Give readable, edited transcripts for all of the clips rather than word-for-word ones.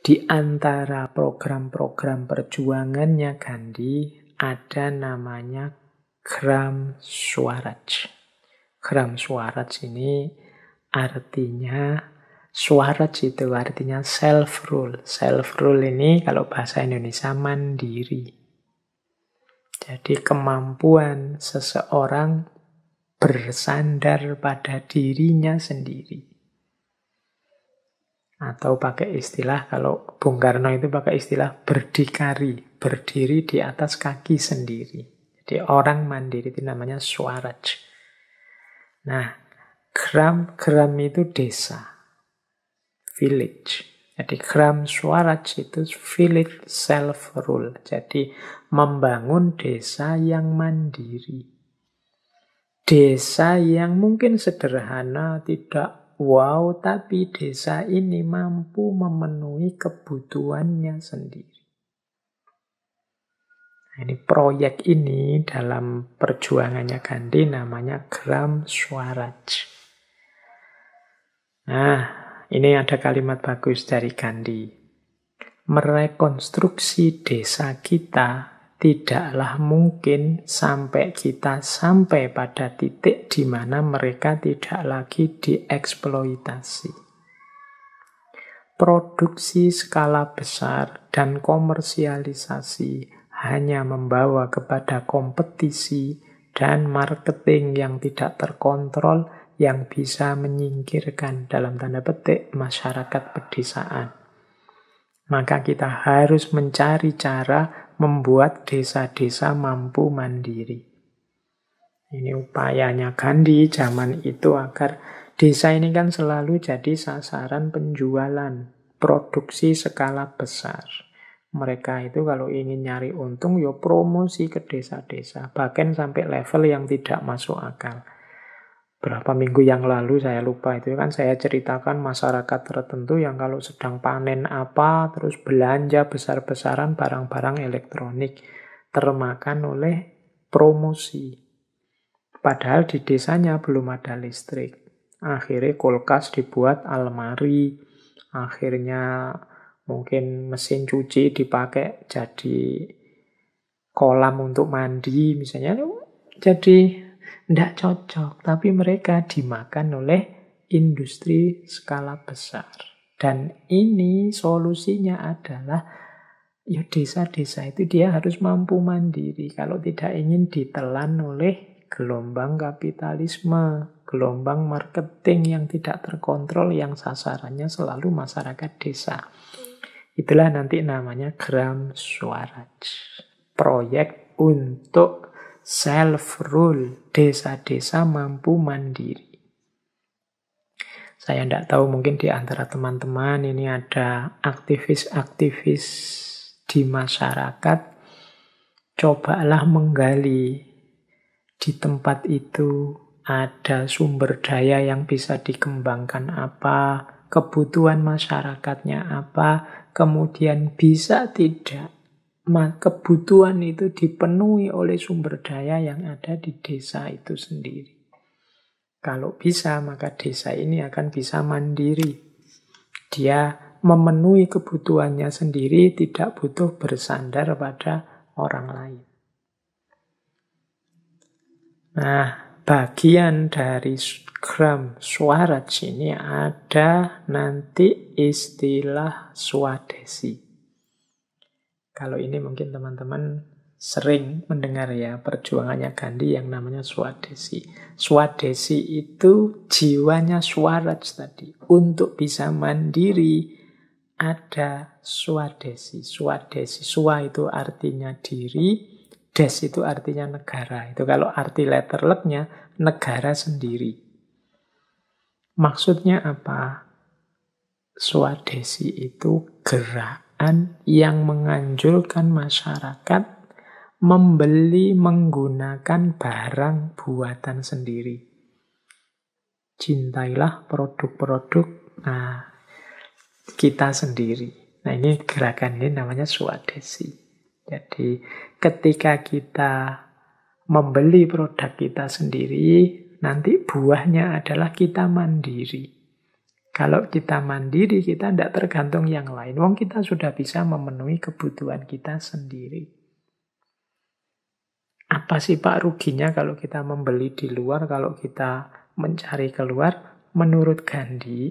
Di antara program-program perjuangannya Gandhi ada namanya Gram Swaraj. Gram Swaraj ini artinya, Swaraj itu artinya self-rule. Self-rule ini kalau bahasa Indonesia mandiri. Jadi kemampuan seseorang bersandar pada dirinya sendiri. Atau pakai istilah, kalau Bung Karno itu pakai istilah berdikari, berdiri di atas kaki sendiri. Jadi orang mandiri itu namanya Swaraj. Nah, gram itu desa, village. Jadi gram Swaraj itu village self-rule. Jadi membangun desa yang mandiri. Desa yang mungkin sederhana, tidak wow, tapi desa ini mampu memenuhi kebutuhannya sendiri. Nah, ini proyek ini dalam perjuangannya Gandhi namanya Gram Swaraj. Nah, ini ada kalimat bagus dari Gandhi. Merekonstruksi desa kita tidaklah mungkin sampai kita sampai pada titik di mana mereka tidak lagi dieksploitasi. Produksi skala besar dan komersialisasi hanya membawa kepada kompetisi dan marketing yang tidak terkontrol yang bisa menyingkirkan dalam tanda petik masyarakat pedesaan. Maka kita harus mencari cara membuat desa-desa mampu mandiri. Ini upayanya Gandhi zaman itu agar desa ini kan selalu jadi sasaran penjualan, produksi skala besar. Mereka itu kalau ingin nyari untung, ya promosi ke desa-desa. Bahkan sampai level yang tidak masuk akal. Berapa minggu yang lalu saya lupa itu kan saya ceritakan masyarakat tertentu yang kalau sedang panen apa terus belanja besar-besaran barang-barang elektronik termakan oleh promosi. Padahal di desanya belum ada listrik. Akhirnya kulkas dibuat almari, akhirnya mungkin mesin cuci dipakai jadi kolam untuk mandi misalnya. Jadi tidak cocok, tapi mereka dimakan oleh industri skala besar. Dan ini solusinya adalah ya desa-desa itu dia harus mampu mandiri. Kalau tidak ingin ditelan oleh gelombang kapitalisme, gelombang marketing yang tidak terkontrol, yang sasarannya selalu masyarakat desa. Itulah nanti namanya Gram Swaraj. Proyek untuk self-rule, desa-desa mampu mandiri. Saya tidak tahu, mungkin di antara teman-teman ini ada aktivis-aktivis di masyarakat. Cobalah menggali di tempat itu ada sumber daya yang bisa dikembangkan apa, kebutuhan masyarakatnya apa, kemudian bisa tidak kebutuhan itu dipenuhi oleh sumber daya yang ada di desa itu sendiri. Kalau bisa, maka desa ini akan bisa mandiri. Dia memenuhi kebutuhannya sendiri, tidak butuh bersandar pada orang lain. Nah, bagian dari Gram Swaraj ini ada nanti istilah Swadesi. Kalau ini mungkin teman-teman sering mendengar ya perjuangannya Gandhi yang namanya Swadesi. Swadesi itu jiwanya Swaraj tadi. Untuk bisa mandiri ada Swadesi. Swadesi, Swa itu artinya diri, Des itu artinya negara. Itu kalau arti letterleknya negara sendiri. Maksudnya apa? Swadesi itu gerak yang menganjurkan masyarakat membeli menggunakan barang buatan sendiri. Cintailah produk-produk kita sendiri. Nah, ini gerakan ini namanya Swadesi. Jadi ketika kita membeli produk kita sendiri, nanti buahnya adalah kita mandiri. Kalau kita mandiri, kita tidak tergantung yang lain. Wong kita sudah bisa memenuhi kebutuhan kita sendiri. Apa sih Pak ruginya kalau kita membeli di luar, kalau kita mencari keluar? Menurut Gandhi,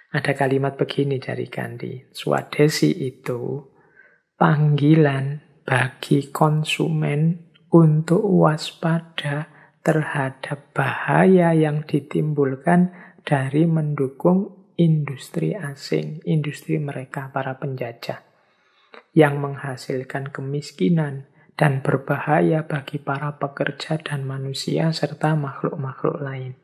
ada kalimat begini dari Gandhi. Swadesi itu panggilan bagi konsumen untuk waspada terhadap bahaya yang ditimbulkan dari mendukung industri asing, industri mereka, para penjajah, yang menghasilkan kemiskinan dan berbahaya bagi para pekerja dan manusia serta makhluk-makhluk lain.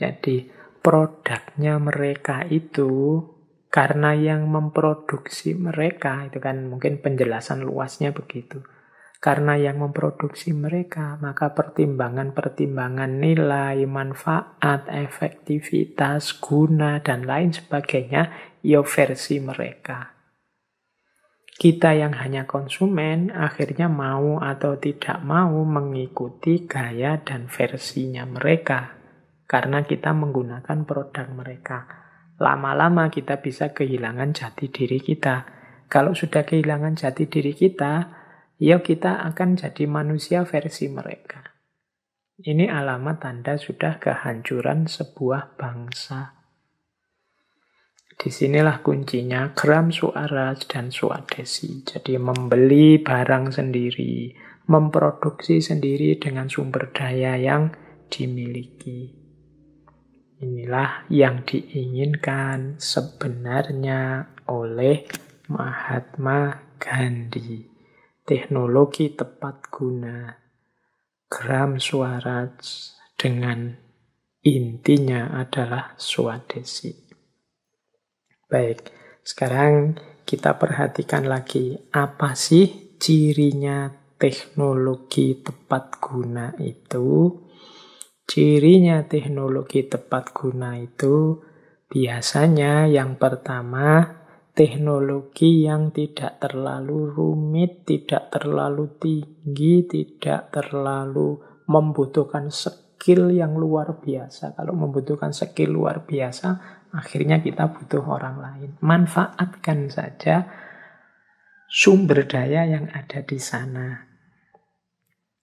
Jadi produknya mereka itu, karena yang memproduksi mereka, itu kan mungkin penjelasan luasnya begitu. Karena yang memproduksi mereka, maka pertimbangan-pertimbangan nilai, manfaat, efektivitas, guna, dan lain sebagainya, ya versi mereka. Kita yang hanya konsumen, akhirnya mau atau tidak mau mengikuti gaya dan versinya mereka. Karena kita menggunakan produk mereka. Lama-lama kita bisa kehilangan jati diri kita. Kalau sudah kehilangan jati diri kita, ya kita akan jadi manusia versi mereka. Ini alamat tanda sudah kehancuran sebuah bangsa. Disinilah kuncinya Gram Swaraj dan Swadesi. Jadi membeli barang sendiri, memproduksi sendiri dengan sumber daya yang dimiliki. Inilah yang diinginkan sebenarnya oleh Mahatma Gandhi. Teknologi tepat guna, Gram Swaraj, dengan intinya adalah Swadesi. Baik, sekarang kita perhatikan lagi, apa sih cirinya teknologi tepat guna itu? Cirinya teknologi tepat guna itu biasanya yang pertama, teknologi yang tidak terlalu rumit, tidak terlalu tinggi, tidak terlalu membutuhkan skill yang luar biasa. Kalau membutuhkan skill luar biasa, akhirnya kita butuh orang lain. Manfaatkan saja sumber daya yang ada di sana.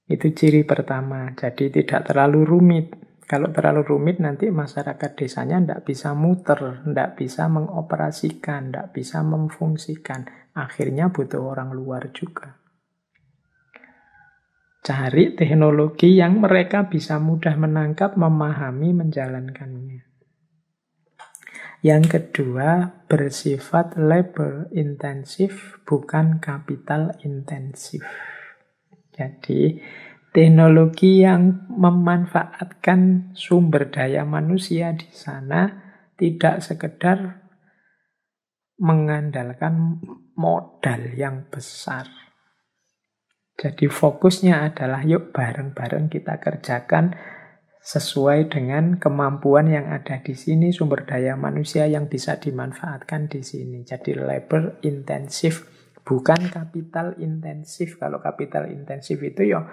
Itu ciri pertama. Jadi tidak terlalu rumit. Kalau terlalu rumit nanti masyarakat desanya tidak bisa muter, tidak bisa mengoperasikan, tidak bisa memfungsikan. Akhirnya butuh orang luar juga. Cari teknologi yang mereka bisa mudah menangkap, memahami, menjalankannya. Yang kedua, bersifat labor intensif, bukan capital intensif. Jadi, teknologi yang memanfaatkan sumber daya manusia di sana tidak sekedar mengandalkan modal yang besar. Jadi fokusnya adalah yuk bareng-bareng kita kerjakan sesuai dengan kemampuan yang ada di sini, sumber daya manusia yang bisa dimanfaatkan di sini. Jadi labor intensif, bukan kapital intensif. Kalau kapital intensif itu ya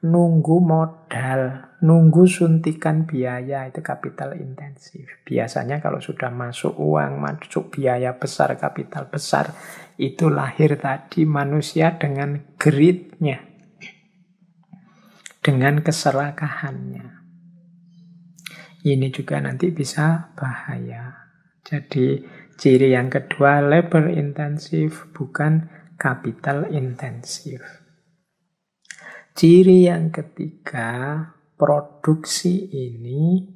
nunggu modal, nunggu suntikan biaya, itu kapital intensif. Biasanya kalau sudah masuk uang, masuk biaya besar, kapital besar, itu lahir tadi manusia dengan greed-nya, dengan keserakahannya. Ini juga nanti bisa bahaya. Jadi ciri yang kedua, labor intensif, bukan capital intensif. Ciri yang ketiga, produksi ini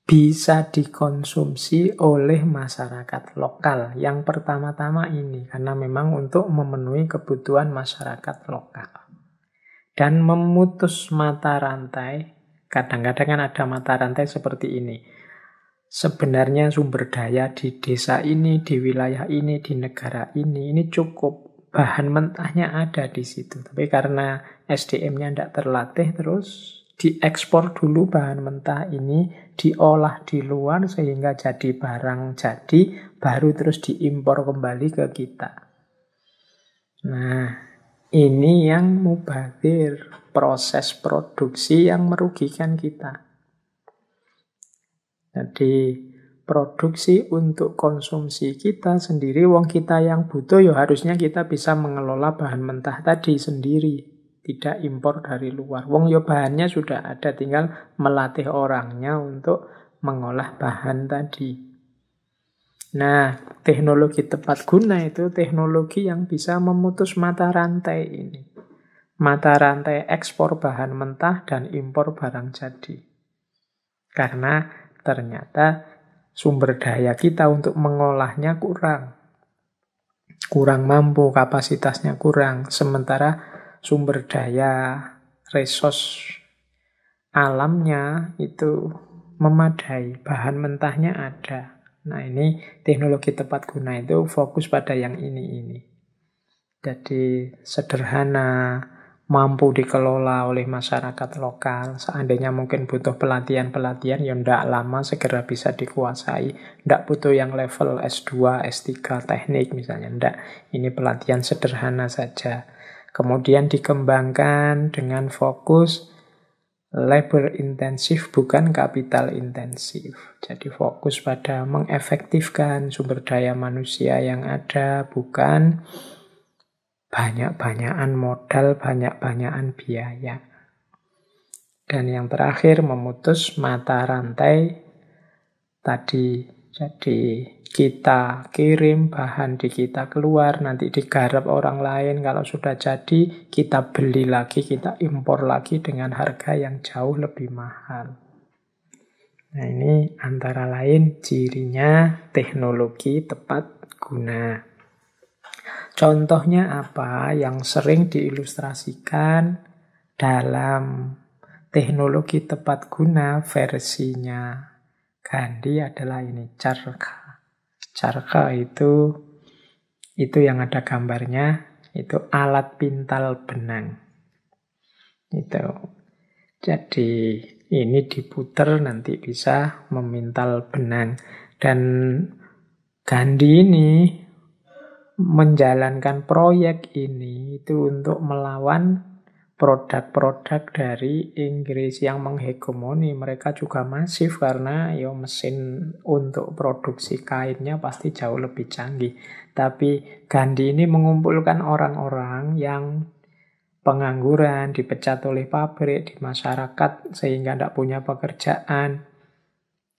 bisa dikonsumsi oleh masyarakat lokal. Yang pertama-tama ini, karena memang untuk memenuhi kebutuhan masyarakat lokal. Dan memutus mata rantai. Kadang-kadang kan ada mata rantai seperti ini. Sebenarnya sumber daya di desa ini, di wilayah ini, di negara ini cukup. Bahan mentahnya ada di situ. Tapi karena SDM-nya tidak terlatih, terus diekspor dulu bahan mentah ini, diolah di luar sehingga jadi barang jadi, baru terus diimpor kembali ke kita. Nah, ini yang mubazir, proses produksi yang merugikan kita. Jadi produksi untuk konsumsi kita sendiri, wong kita yang butuh ya harusnya kita bisa mengelola bahan mentah tadi sendiri, tidak impor dari luar. Wong ya bahannya sudah ada, tinggal melatih orangnya untuk mengolah bahan tadi. Nah, teknologi tepat guna itu teknologi yang bisa memutus mata rantai ini. Mata rantai ekspor bahan mentah dan impor barang jadi. Karena ternyata sumber daya kita untuk mengolahnya kurang. Kurang mampu, kapasitasnya kurang. Sementara sumber daya, resource alamnya itu memadai. Bahan mentahnya ada. Nah, ini teknologi tepat guna itu fokus pada yang ini. Jadi sederhana, mampu dikelola oleh masyarakat lokal. Seandainya mungkin butuh pelatihan-pelatihan, ya ndak lama segera bisa dikuasai. Ndak butuh yang level S2, S3 teknik misalnya. Ndak, ini pelatihan sederhana saja. Kemudian dikembangkan dengan fokus labor intensif bukan kapital intensif. Jadi fokus pada mengefektifkan sumber daya manusia yang ada, bukan banyak-banyakan modal, banyak-banyakan biaya. Dan yang terakhir memutus mata rantai tadi. Jadi kita kirim bahan di kita keluar, nanti digarap orang lain. Kalau sudah jadi, kita beli lagi, kita impor lagi dengan harga yang jauh lebih mahal. Nah, ini antara lain cirinya teknologi tepat guna. Contohnya apa yang sering diilustrasikan dalam teknologi tepat guna versinya Gandhi adalah ini, charkha. Charkha itu yang ada gambarnya, itu alat pintal benang. Itu. Jadi ini diputer nanti bisa memintal benang. Dan Gandhi ini menjalankan proyek ini itu untuk melawan produk-produk dari Inggris yang menghegemoni. Mereka juga masif karena ya mesin untuk produksi kainnya pasti jauh lebih canggih. Tapi Gandhi ini mengumpulkan orang-orang yang pengangguran, dipecat oleh pabrik di masyarakat sehingga tidak punya pekerjaan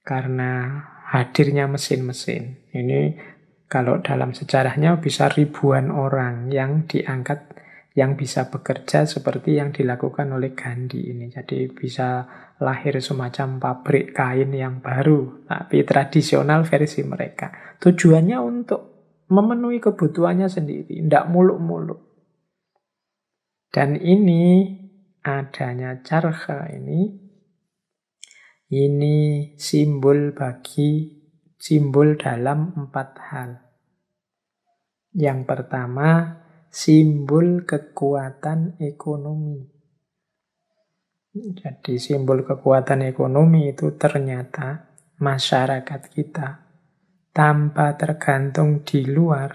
karena hadirnya mesin-mesin. Ini kalau dalam sejarahnya bisa ribuan orang yang diangkat yang bisa bekerja seperti yang dilakukan oleh Gandhi ini. Jadi bisa lahir semacam pabrik kain yang baru, tapi tradisional versi mereka. Tujuannya untuk memenuhi kebutuhannya sendiri, tidak muluk-muluk. Dan ini adanya charkha ini simbol dalam 4 hal. Yang pertama, simbol kekuatan ekonomi. Jadi simbol kekuatan ekonomi itu ternyata masyarakat kita tanpa tergantung di luar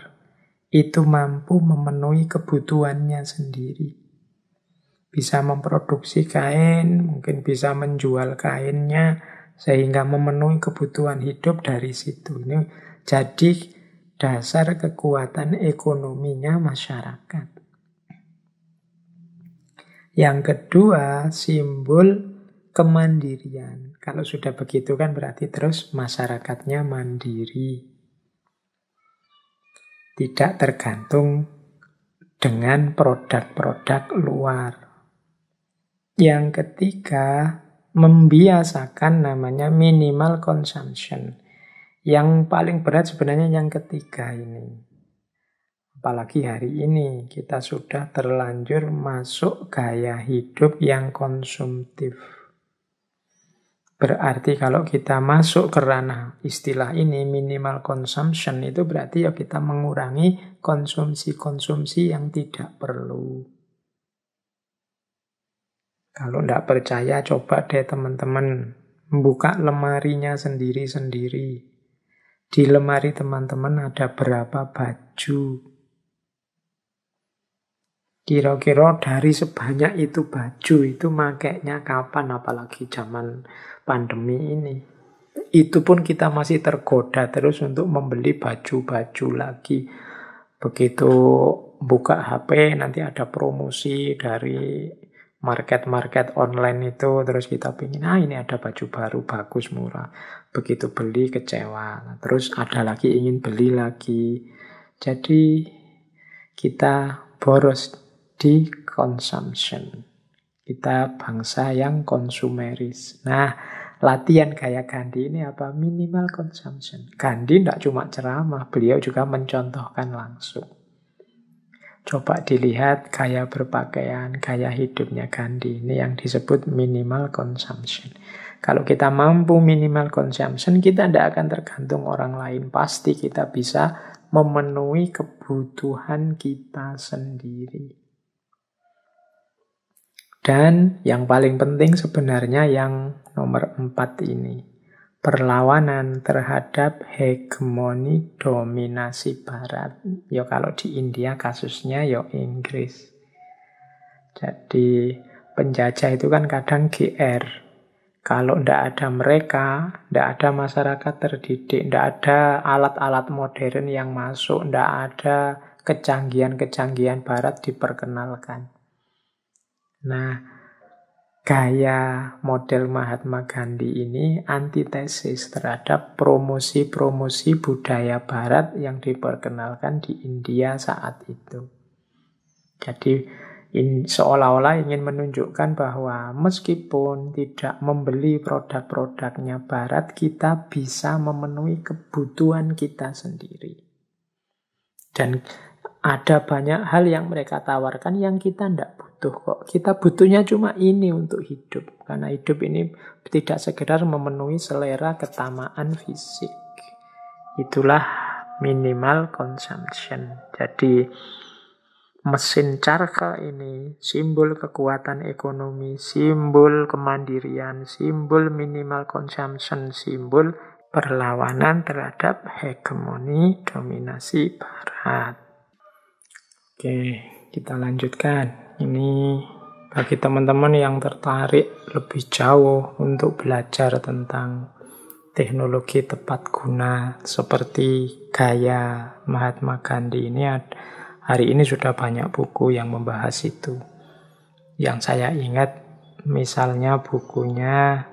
itu mampu memenuhi kebutuhannya sendiri. Bisa memproduksi kain, mungkin bisa menjual kainnya sehingga memenuhi kebutuhan hidup dari situ. Ini jadi dasar kekuatan ekonominya masyarakat. Yang kedua, simbol kemandirian. Kalau sudah begitu kan berarti terus masyarakatnya mandiri. Tidak tergantung dengan produk-produk luar. Yang ketiga, membiasakan namanya minimal consumption. Yang paling berat sebenarnya yang ketiga ini. Apalagi hari ini kita sudah terlanjur masuk gaya hidup yang konsumtif. Berarti kalau kita masuk ke ranah istilah ini, minimal consumption, itu berarti ya kita mengurangi konsumsi-konsumsi yang tidak perlu. Kalau tidak percaya, coba deh teman-teman membuka lemarinya sendiri-sendiri. Di lemari teman-teman ada berapa baju? Kira-kira dari sebanyak itu baju itu makainya kapan, apalagi zaman pandemi ini. Itu pun kita masih tergoda terus untuk membeli baju-baju lagi. Begitu buka HP, nanti ada promosi dari market-market online itu, terus kita pingin, ini ada baju baru, bagus, murah. Begitu beli, kecewa. Terus ada lagi, ingin beli lagi. Jadi, kita boros di consumption. Kita bangsa yang konsumeris. Nah, latihan kayak Gandhi ini apa? Minimal consumption. Gandhi tidak cuma ceramah, beliau juga mencontohkan langsung. Coba dilihat gaya berpakaian, gaya hidupnya Gandhi. Ini yang disebut minimal consumption. Kalau kita mampu minimal consumption, kita tidak akan tergantung orang lain. Pasti kita bisa memenuhi kebutuhan kita sendiri. Dan yang paling penting sebenarnya yang nomor 4 ini. Perlawanan terhadap hegemoni dominasi Barat. Ya kalau di India kasusnya ya Inggris. Jadi penjajah itu kan kadang GR. Kalau tidak ada mereka, tidak ada masyarakat terdidik, tidak ada alat-alat modern yang masuk, tidak ada kecanggihan-kecanggihan Barat diperkenalkan. Nah, gaya model Mahatma Gandhi ini antitesis terhadap promosi-promosi budaya Barat yang diperkenalkan di India saat itu. Jadi seolah-olah ingin menunjukkan bahwa meskipun tidak membeli produk-produknya Barat, kita bisa memenuhi kebutuhan kita sendiri. Dan ada banyak hal yang mereka tawarkan yang kita tidak butuh kok. Kita butuhnya cuma ini untuk hidup. Karena hidup ini tidak sekedar memenuhi selera ketamaan fisik. Itulah minimal consumption. Jadi mesin Carta ini simbol kekuatan ekonomi, simbol kemandirian, simbol minimal consumption, simbol perlawanan terhadap hegemoni dominasi Barat. Oke, kita lanjutkan. Ini bagi teman-teman yang tertarik lebih jauh untuk belajar tentang teknologi tepat guna seperti gaya Mahatma Gandhi ini, hari ini sudah banyak buku yang membahas itu. Yang saya ingat misalnya bukunya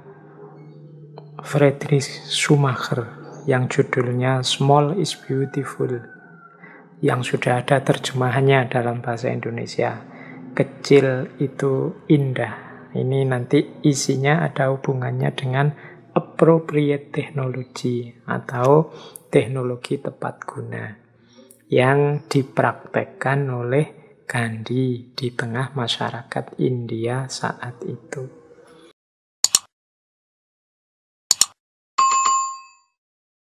Friedrich Schumacher yang judulnya Small is Beautiful, yang sudah ada terjemahannya dalam bahasa Indonesia. Kecil itu indah. Ini nanti isinya ada hubungannya dengan appropriate technology atau teknologi tepat guna yang dipraktekkan oleh Gandhi di tengah masyarakat India saat itu.